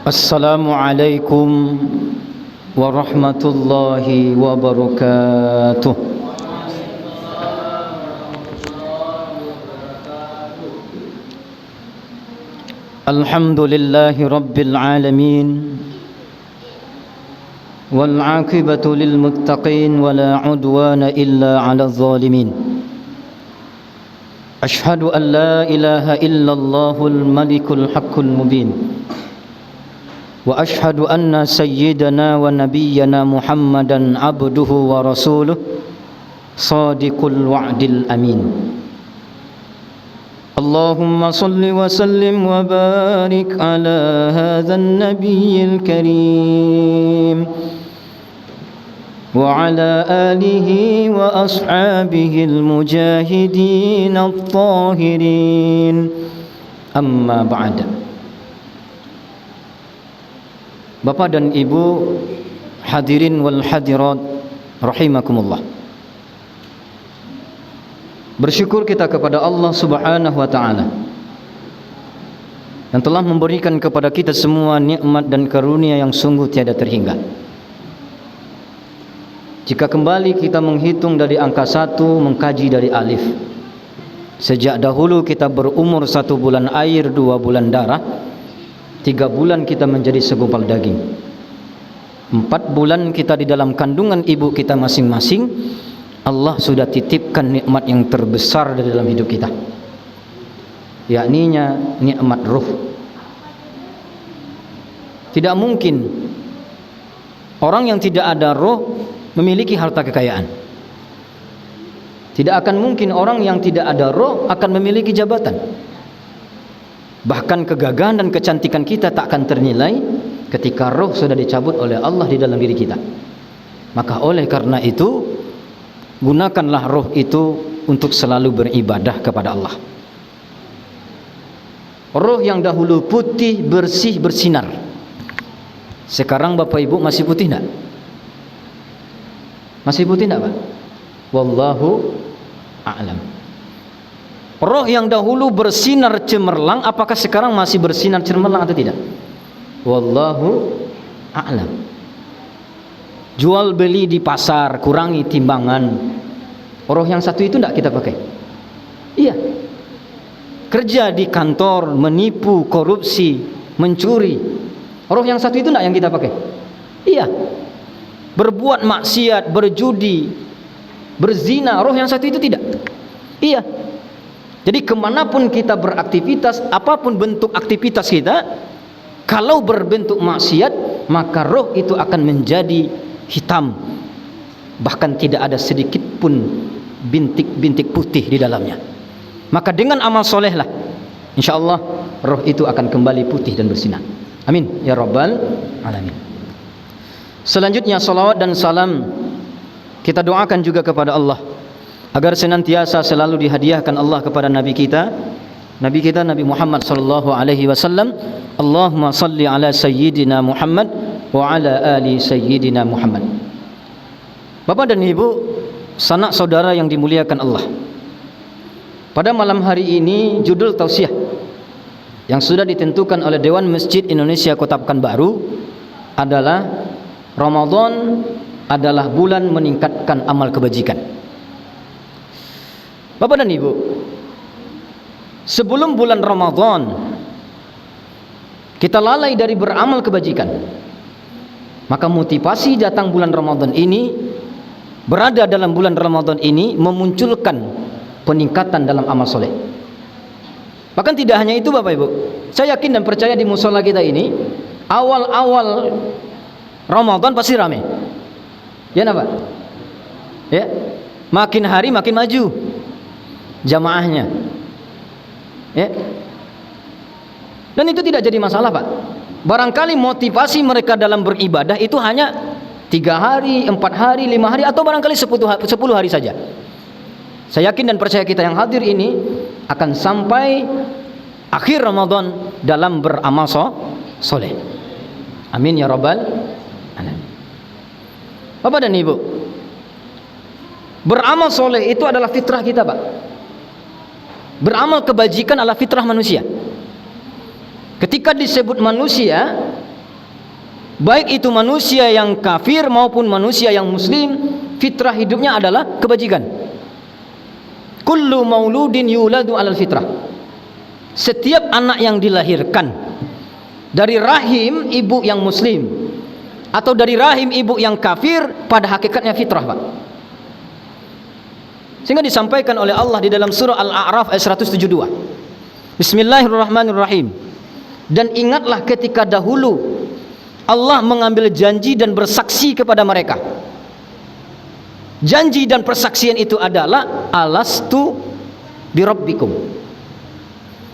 Assalamualaikum warahmatullahi wabarakatuh. Alhamdulillahi rabbil alamin, wal aqibatu lil muttaqin, wala udwana illa 'alal zalimin. Ashhadu an la ilaha illallahul malikul haqqul mubin, wa ashhadu anna sayyidana wa nabiyyana Muhammadan abduhu wa rasuluh, sadiqul wa'dil amin. Allahumma salli wa sallim wa barik ala hadzal nabiyil karim wa ala alihi wa ashabihil mujahidin at-tahirin. Amma ba'd. Bapak dan Ibu hadirin wal hadirat rahimakumullah. Bersyukur kita kepada Allah Subhanahu wa taala yang telah memberikan kepada kita semua nikmat dan karunia yang sungguh tiada terhingga. Jika kembali kita menghitung dari angka 1, mengkaji dari alif, sejak dahulu kita berumur 1 bulan air, 2 bulan darah, 3 bulan kita menjadi segumpal daging, 4 bulan kita di dalam kandungan ibu kita masing-masing. Allah sudah titipkan nikmat yang terbesar di dalam hidup kita, yakninya nikmat ruh. Tidak mungkin orang yang tidak ada ruh memiliki harta kekayaan. Tidak akan mungkin orang yang tidak ada roh akan memiliki jabatan. Bahkan kegagahan dan kecantikan kita tak akan ternilai ketika roh sudah dicabut oleh Allah di dalam diri kita. Maka oleh karena itu, gunakanlah roh itu untuk selalu beribadah kepada Allah. Roh yang dahulu putih, bersih, bersinar, sekarang Bapak Ibu masih putih enggak? Masih putih enggak, Pak? Wallahu a'lam. Roh yang dahulu bersinar cemerlang, apakah sekarang masih bersinar cemerlang atau tidak? Wallahu a'lam. Jual beli di pasar, kurangi timbangan. Roh yang satu itu tidak kita pakai. Iya. Kerja di kantor, menipu, korupsi, mencuri. Roh yang satu itu tidak yang kita pakai. Iya. Berbuat maksiat, berjudi, berzina, roh yang satu itu tidak. Iya. Jadi kemanapun kita beraktivitas, apapun bentuk aktivitas kita, kalau berbentuk maksiat, maka roh itu akan menjadi hitam, bahkan tidak ada sedikit pun bintik-bintik putih di dalamnya. Maka dengan amal solehlah, insya Allah roh itu akan kembali putih dan bersinar. Amin ya rabbal alamin. Selanjutnya salawat dan salam kita doakan juga kepada Allah agar senantiasa selalu dihadiahkan Allah kepada Nabi kita Nabi Muhammad sallallahu alaihi wasallam. Allahumma salli ala sayyidina Muhammad wa ala ali sayyidina Muhammad. Bapak dan Ibu, sanak saudara yang dimuliakan Allah, pada malam hari ini judul tausiah yang sudah ditentukan oleh Dewan Masjid Indonesia Kota Pekanbaru adalah Ramadan adalah bulan meningkatkan amal kebajikan. Bapak dan Ibu, sebelum bulan Ramadan kita lalai dari beramal kebajikan, maka motivasi datang bulan Ramadan ini, berada dalam bulan Ramadan ini, memunculkan peningkatan dalam amal soleh. Bahkan tidak hanya itu Bapak Ibu, saya yakin dan percaya di musola kita ini awal-awal Ramadan pasti ramai. Ya Pak? Ya. Makin hari makin maju jamaahnya. Ya. Dan itu tidak jadi masalah, Pak. Barangkali motivasi mereka dalam beribadah itu hanya 3 hari, 4 hari, 5 hari, atau barangkali 10 hari saja. Saya yakin dan percaya kita yang hadir ini akan sampai akhir Ramadan dalam beramal soleh. Amin ya rabbal alamin. Bapak dan Ibu, beramal soleh itu adalah fitrah kita, Pak. Beramal kebajikan adalah fitrah manusia. Ketika disebut manusia, baik itu manusia yang kafir maupun manusia yang muslim, fitrah hidupnya adalah kebajikan. Kullu mauludin yuladu alal fitrah. Setiap anak yang dilahirkan dari rahim ibu yang muslim atau dari rahim ibu yang kafir, pada hakikatnya fitrah, Pak. Sehingga disampaikan oleh Allah di dalam surah Al-A'raf ayat 172. Bismillahirrahmanirrahim. Dan ingatlah ketika dahulu Allah mengambil janji dan bersaksi kepada mereka. Janji dan persaksian itu adalah alastu birabbikum.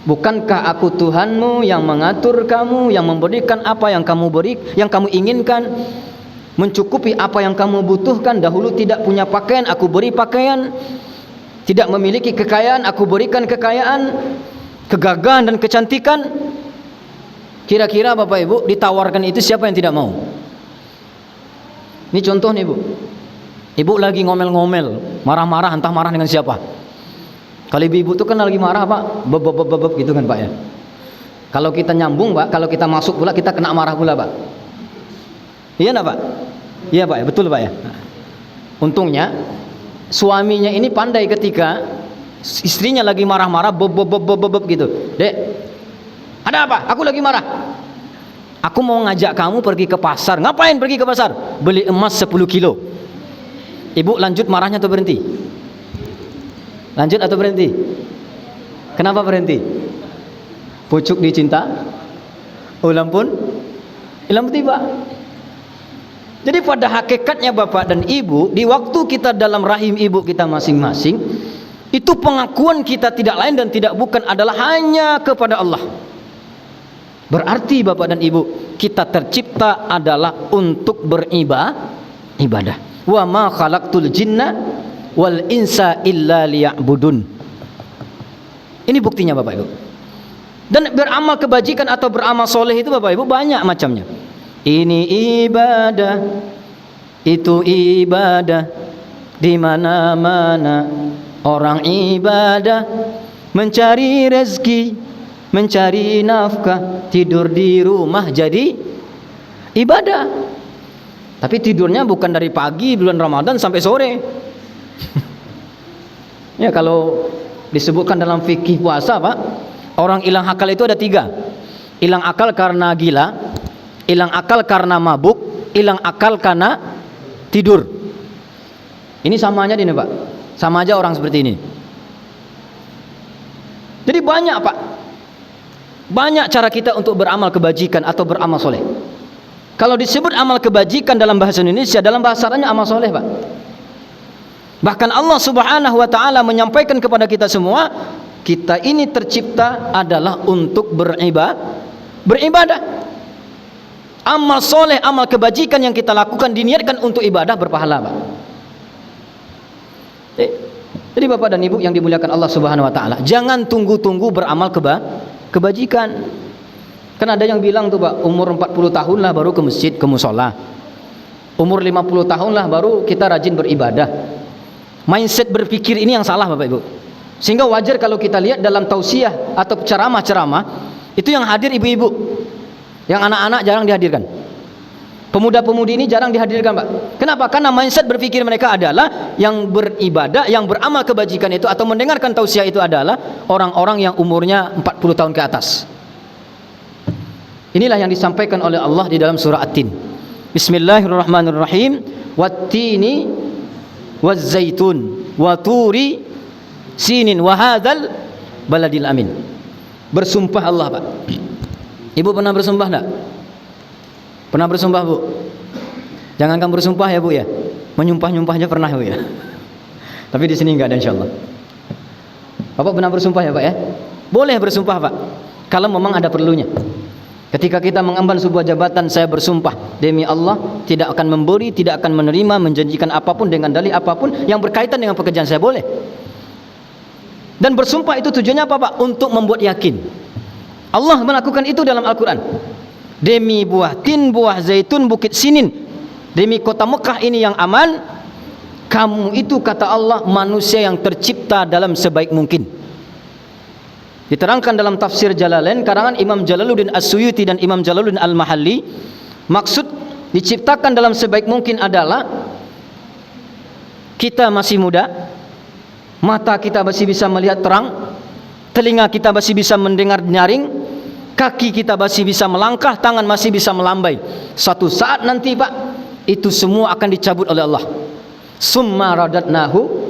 Bukankah aku Tuhanmu yang mengatur kamu, yang memberikan apa yang kamu inginkan, mencukupi apa yang kamu butuhkan. Dahulu tidak punya pakaian, aku beri pakaian. Tidak memiliki kekayaan, aku berikan kekayaan, kegagahan dan kecantikan. Kira-kira Bapak Ibu, ditawarkan itu siapa yang tidak mau? Ini contoh nih Bu. Ibu lagi ngomel-ngomel, marah-marah, entah marah dengan siapa. Kalau ibu itu kan lagi marah, Pak, beb gitu kan, Pak, ya. Kalau kita nyambung, Pak, kalau kita masuk pula kita kena marah pula, Pak. Iya enggak, Pak? Iya, Pak, ya, betul, Pak, ya. Untungnya suaminya ini pandai ketika istrinya lagi marah-marah, beb gitu. Dek, ada apa? Aku lagi marah. Aku mau ngajak kamu pergi ke pasar. Ngapain pergi ke pasar? Beli emas 10 kilo. Ibu lanjut marahnya atau berhenti? Lanjut atau berhenti? Kenapa berhenti? Pucuk dicinta, ulam pun hilang tiba. Jadi pada hakikatnya Bapak dan Ibu, di waktu kita dalam rahim ibu kita masing-masing, itu pengakuan kita tidak lain dan tidak bukan adalah hanya kepada Allah. Berarti Bapak dan Ibu, kita tercipta adalah untuk beribadah. Wa ma khalaqtul jinna wal insa illa liya'budun. Ini buktinya Bapak Ibu. Dan beramal kebajikan atau beramal soleh itu Bapak Ibu banyak macamnya. Ini ibadah, itu ibadah, di mana-mana orang ibadah, mencari rezeki, mencari nafkah, tidur di rumah jadi ibadah. Tapi tidurnya bukan dari pagi bulan Ramadan sampai sore. Ya, kalau disebutkan dalam fikih puasa, Pak, orang hilang akal itu ada 3. Hilang akal karena gila, hilang akal karena mabuk, hilang akal karena tidur. Ini samanya ini, Pak. Sama aja orang seperti ini. Jadi banyak, Pak. Banyak cara kita untuk beramal kebajikan atau beramal soleh. Kalau disebut amal kebajikan dalam bahasa Indonesia, dalam bahasa Arabnya amal soleh, Pak. Bahkan Allah Subhanahu wa taala menyampaikan kepada kita semua, kita ini tercipta adalah untuk beribadah. Amal soleh, amal kebajikan yang kita lakukan diniatkan untuk ibadah berpahala, Pak. Jadi Bapak dan Ibu yang dimuliakan Allah Subhanahu wa taala, jangan tunggu-tunggu beramal kebajikan. Kan ada yang bilang tuh, Pak, umur 40 tahun lah baru ke masjid, ke musola. Umur 50 tahun lah baru kita rajin beribadah. Mindset berpikir ini yang salah, Bapak Ibu. Sehingga wajar kalau kita lihat dalam tausiah atau ceramah-ceramah, itu yang hadir ibu-ibu. Yang anak-anak jarang dihadirkan. Pemuda-pemudi ini jarang dihadirkan, Pak. Kenapa? Karena mindset berpikir mereka adalah yang beribadah, yang beramal kebajikan itu atau mendengarkan tausiah itu adalah orang-orang yang umurnya 40 tahun ke atas. Inilah yang disampaikan oleh Allah di dalam surah At-Tin. Bismillahirrahmanirrahim. Wattini wazzaitun wa turi sinin wa hadzal baladil amin. Bersumpah Allah, Pak. Ibu pernah bersumpah enggak? Pernah bersumpah, Bu? Jangankan bersumpah ya, Bu, ya. Menyumpah-nyumpah aja pernah, Bu, ya. Tapi di sini enggak ada insyaallah. Bapak pernah bersumpah ya, Pak, ya? Boleh bersumpah, Pak, kalau memang ada perlunya. Ketika kita mengemban sebuah jabatan, saya bersumpah demi Allah tidak akan memberi, tidak akan menerima, menjanjikan apapun dengan dalih apapun yang berkaitan dengan pekerjaan saya, boleh. Dan bersumpah itu tujuannya apa, Pak? Untuk membuat yakin. Allah melakukan itu dalam Al-Quran. Demi buah tin, buah zaitun, bukit sinin, demi kota Mekah ini yang aman, kamu itu kata Allah manusia yang tercipta dalam sebaik mungkin. Diterangkan dalam tafsir Jalalain karangan Imam Jalaluddin As-Suyuti dan Imam Jalaluddin Al-Mahalli, maksud diciptakan dalam sebaik mungkin adalah kita masih muda, mata kita masih bisa melihat terang, telinga kita masih bisa mendengar nyaring, kaki kita masih bisa melangkah, tangan masih bisa melambai. Suatu saat nanti Pak, itu semua akan dicabut oleh Allah. Summa radatnahu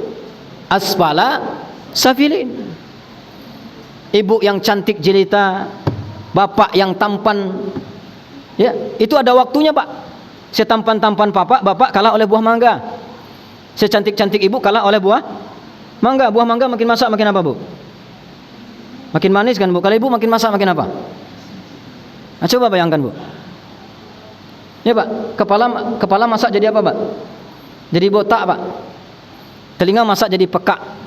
asfala safilin. Ibu yang cantik jelita, bapak yang tampan, ya, itu ada waktunya Pak. Setampan-tampan bapak kalah oleh buah mangga. Secantik-cantik ibu kalah oleh buah mangga. Buah mangga makin masak makin apa, Bu? Makin manis kan, Bu? Kalau ibu makin masak makin apa? Nah, coba bayangkan, Bu. Ya Pak, kepala masak jadi apa Pak? Jadi botak Pak. Telinga masak jadi pekak.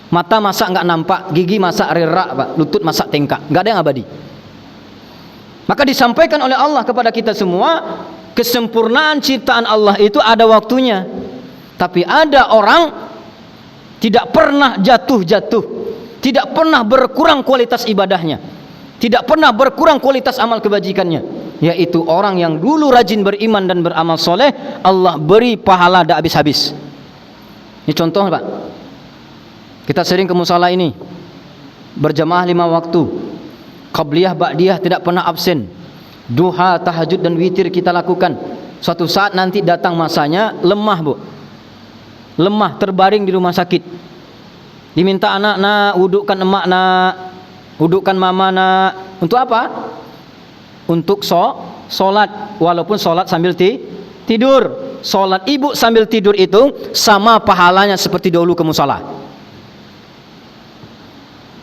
Mata masak enggak nampak, gigi masak rerak Pak, lutut masak tengkak, enggak ada yang abadi. Maka disampaikan oleh Allah kepada kita semua, kesempurnaan ciptaan Allah itu ada waktunya. Tapi ada orang tidak pernah jatuh-jatuh, tidak pernah berkurang kualitas ibadahnya, tidak pernah berkurang kualitas amal kebajikannya, yaitu orang yang dulu rajin beriman dan beramal soleh, Allah beri pahala tak habis-habis. Ini contoh Pak. Kita sering ke musala ini, berjamaah 5 waktu, qabliyah ba'diyah tidak pernah absen, duha, tahajud dan witir kita lakukan. Suatu saat nanti datang masanya lemah Bu, lemah, terbaring di rumah sakit, diminta anak nak, wudukkan emak nak, wudukkan mama nak. Untuk apa? Untuk solat, walaupun solat sambil tidur. Solat ibu sambil tidur itu sama pahalanya seperti dahulu ke musala.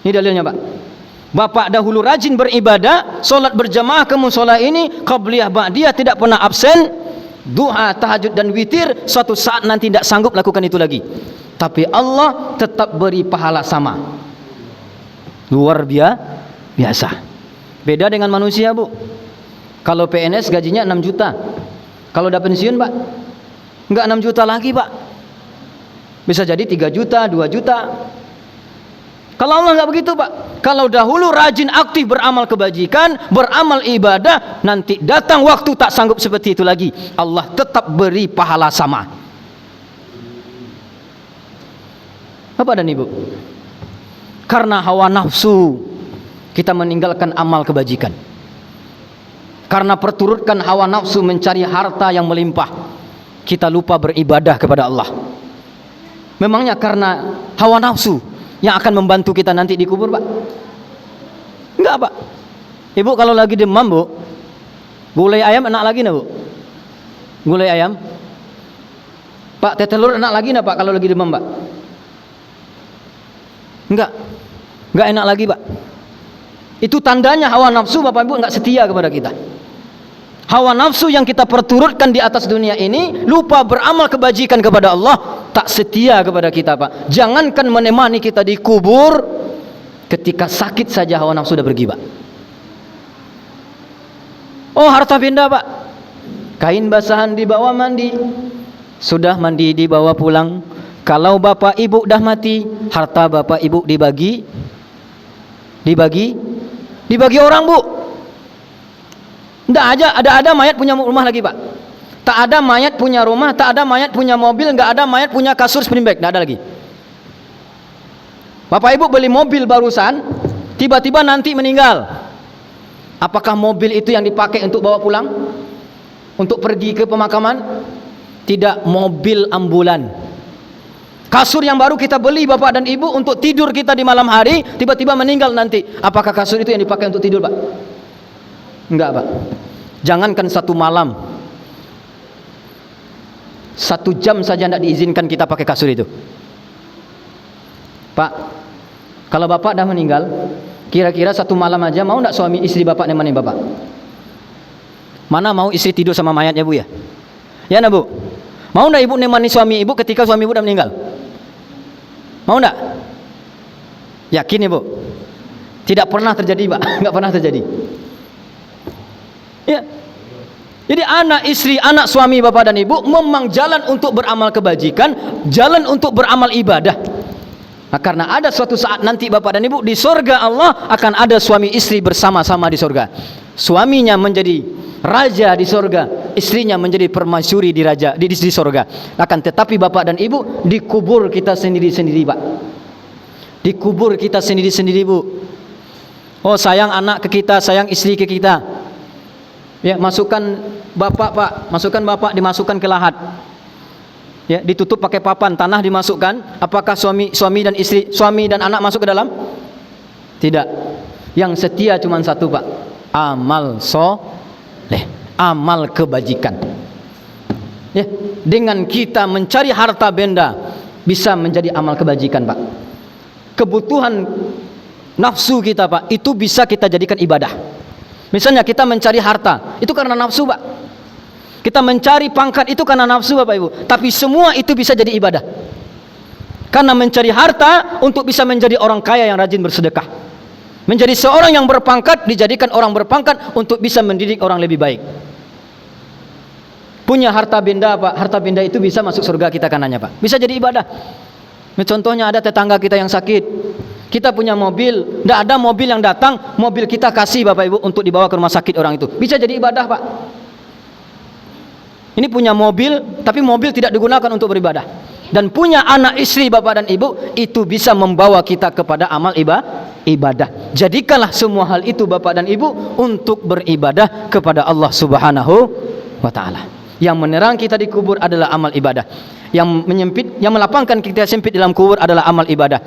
Ini dalilnya Pak. Bapak dahulu rajin beribadah, solat berjamaah ke musala ini, qabliyah ba'diyah tidak pernah absen, duha, tahajud dan witir. Suatu saat nanti tidak sanggup lakukan itu lagi, tapi Allah tetap beri pahala sama. Luar biasa. Beda dengan manusia Bu. Kalau PNS gajinya 6 juta, kalau udah pensiun Pak, enggak 6 juta lagi Pak, bisa jadi 3 juta, 2 juta. Kalau Allah enggak begitu Pak. Kalau dahulu rajin aktif beramal kebajikan, beramal ibadah, nanti datang waktu tak sanggup seperti itu lagi, Allah tetap beri pahala sama. Bapak dan Ibu, karena hawa nafsu kita meninggalkan amal kebajikan, karena perturutkan hawa nafsu mencari harta yang melimpah, kita lupa beribadah kepada Allah. Memangnya karena hawa nafsu yang akan membantu kita nanti di kubur Pak? Enggak Pak. Ibu kalau lagi demam Bu, gulai ayam enak lagi nah Bu? Gulai ayam Pak, teh telur enak lagi nah Pak kalau lagi demam Pak? Enggak enak lagi Pak. Itu tandanya hawa nafsu Bapak Ibu enggak setia kepada kita. Hawa nafsu yang kita perturutkan di atas dunia ini, lupa beramal kebajikan kepada Allah, tak setia kepada kita Pak. Jangankan menemani kita di kubur, ketika sakit saja hawa nafsu sudah pergi Pak. Oh harta benda Pak, kain basahan dibawa mandi, sudah mandi dibawa pulang. Kalau bapak ibu dah mati, harta bapak ibu dibagi orang Bu. Tidak ada mayat punya rumah lagi Pak. Tak ada mayat punya rumah, tak ada mayat punya mobil, enggak ada mayat punya kasur spring bed, enggak ada lagi. Bapak Ibu beli mobil barusan, tiba-tiba nanti meninggal. Apakah mobil itu yang dipakai untuk bawa pulang? Untuk pergi ke pemakaman? Tidak, mobil ambulan. Kasur yang baru kita beli Bapak dan Ibu untuk tidur kita di malam hari, tiba-tiba meninggal nanti. Apakah kasur itu yang dipakai untuk tidur Pak? Enggak Pak. Jangankan 1 malam, 1 jam saja tidak diizinkan kita pakai kasur itu Pak. Kalau Bapak dah meninggal, kira-kira 1 malam aja mau tidak suami istri Bapak nemani Bapak? Mana mau istri tidur sama mayatnya Bu ya? Ya nah Bu. Mau tidak Ibu nemani suami Ibu ketika suami Ibu dah meninggal? Mau tidak? Yakin Ibu? Tidak pernah terjadi Pak. Enggak pernah terjadi. Ya. Jadi anak istri, anak suami Bapak dan Ibu memang jalan untuk beramal kebajikan, jalan untuk beramal ibadah. Nah, karena ada suatu saat nanti Bapak dan Ibu di surga Allah akan ada suami istri bersama-sama di surga. Suaminya menjadi raja di surga, istrinya menjadi permaisuri di surga. Akan tetapi Bapak dan Ibu, dikubur kita sendiri-sendiri, Pak. Dikubur kita sendiri-sendiri, Bu. Oh, sayang anak ke kita, sayang istri ke kita. Ya, masukkan Bapak, Pak, masukkan Bapak dimasukkan ke lahat. Ya, ditutup pakai papan, tanah dimasukkan. Apakah suami dan istri, suami dan anak masuk ke dalam? Tidak. Yang setia cuma satu, Pak. Amal soleh, amal kebajikan. Ya, dengan kita mencari harta benda bisa menjadi amal kebajikan, Pak. Kebutuhan nafsu kita, Pak, itu bisa kita jadikan ibadah. Misalnya kita mencari harta, itu karena nafsu, Pak. Kita mencari pangkat itu karena nafsu, Bapak Ibu. Tapi semua itu bisa jadi ibadah. Karena mencari harta untuk bisa menjadi orang kaya yang rajin bersedekah. Menjadi seorang yang berpangkat, dijadikan orang berpangkat untuk bisa mendidik orang lebih baik. Punya harta benda, Pak. Harta benda itu bisa masuk surga kita karenanya, Pak. Bisa jadi ibadah. Contohnya ada tetangga kita yang sakit. Kita punya mobil, tidak ada mobil yang datang, mobil kita kasih Bapak Ibu untuk dibawa ke rumah sakit orang itu. Bisa jadi ibadah, Pak. Ini punya mobil, tapi mobil tidak digunakan untuk beribadah. Dan punya anak istri Bapak dan Ibu, itu bisa membawa kita kepada amal ibadah. Jadikanlah semua hal itu Bapak dan Ibu untuk beribadah kepada Allah Subhanahu wa Ta'ala. Yang menerang kita di kubur adalah amal ibadah. Yang melapangkan kita sempit dalam kubur adalah amal ibadah.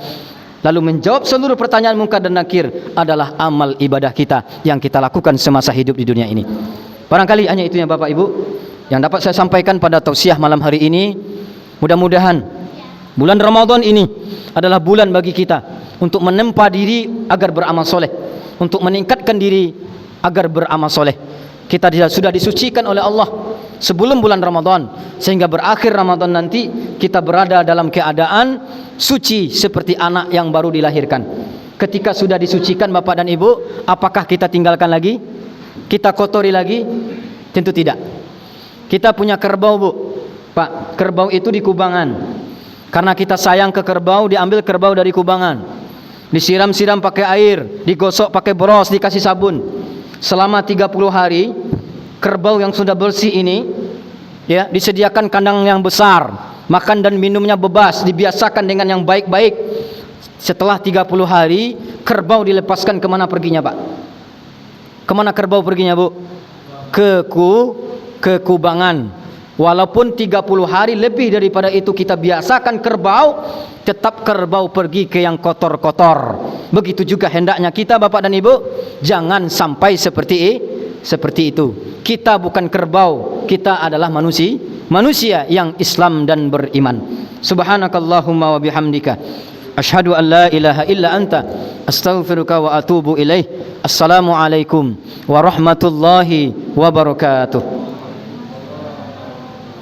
Lalu menjawab seluruh pertanyaan munkar dan nakir adalah amal ibadah kita yang kita lakukan semasa hidup di dunia ini. Barangkali hanya itu ya Bapak Ibu yang dapat saya sampaikan pada tausiah malam hari ini. Mudah-mudahan bulan Ramadan ini adalah bulan bagi kita untuk menempa diri agar beramal soleh, untuk meningkatkan diri agar beramal soleh. Kita sudah disucikan oleh Allah sebelum bulan Ramadan, sehingga berakhir Ramadan nanti kita berada dalam keadaan suci seperti anak yang baru dilahirkan. Ketika sudah disucikan Bapak dan Ibu, apakah kita tinggalkan lagi? Kita kotori lagi? Tentu tidak. Kita punya kerbau, Bu. Pak, kerbau itu di kubangan. Karena kita sayang ke kerbau, diambil kerbau dari kubangan. Disiram-siram pakai air, digosok pakai bros, dikasih sabun. Selama 30 hari, kerbau yang sudah bersih ini ya, disediakan kandang yang besar, makan dan minumnya bebas, dibiasakan dengan yang baik-baik. Setelah 30 hari, kerbau dilepaskan. Kemana perginya, Pak? Kemana kerbau perginya, Bu? Ke kubangan. Walaupun 30 hari lebih daripada itu kita biasakan kerbau, tetap kerbau pergi ke yang kotor-kotor. Begitu juga hendaknya kita Bapak dan Ibu, jangan sampai seperti itu. Kita bukan kerbau, kita adalah manusia yang Islam dan beriman. Subhanakallahumma wa bihamdika, asyhadu an la ilaha illa anta, astaghfiruka wa atubu ilaih. Assalamualaikum warahmatullahi wabarakatuh.